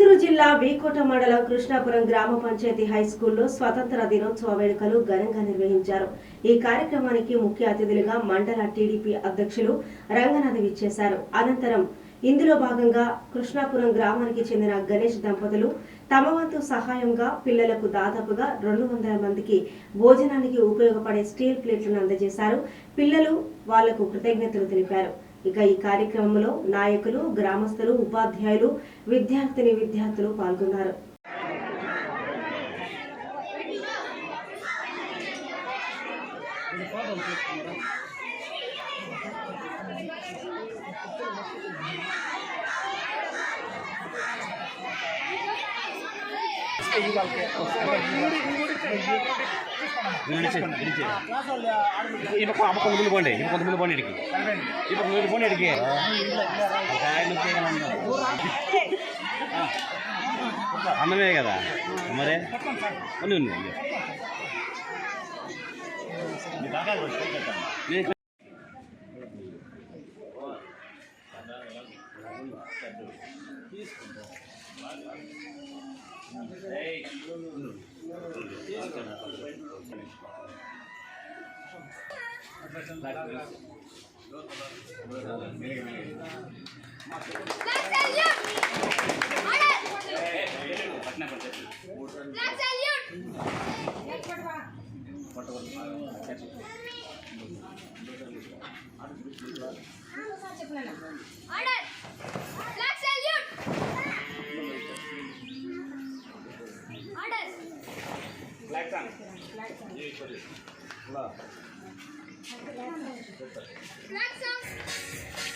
చిత్తూరు జిల్లా వీకోట మండలం కృష్ణాపురం గ్రామ పంచాయతీ హైస్కూల్లో స్వతంత్ర దినోత్సవ వేడుకలు ఘనంగా నిర్వహించారు. ఈ కార్యక్రమానికి ముఖ్య అతిథులుగా మండల టీడీపీ అధ్యక్షులు రంగనాథ్ విచ్చేశారు. అనంతరం ఇందులో భాగంగా కృష్ణాపురం గ్రామానికి చెందిన గణేష్ దంపతులు తమ వంతు సహాయంగా పిల్లలకు దాదాపుగా 200 మందికి భోజనానికి ఉపయోగపడే స్టీల్ ప్లేట్లను అందజేశారు. పిల్లలు వాళ్లకు కృతజ్ఞతలు తెలిపారు. ఇక ఈ కార్యక్రమంలో నాయకులు, గ్రామస్తులు, ఉపాధ్యాయులు, విద్యార్థులు పాల్గొన్నారు. కొంతమంది పోండి ఇప్పుడు పోండి ఇడికి అన్నమే కదా మరే ఉంది Black song.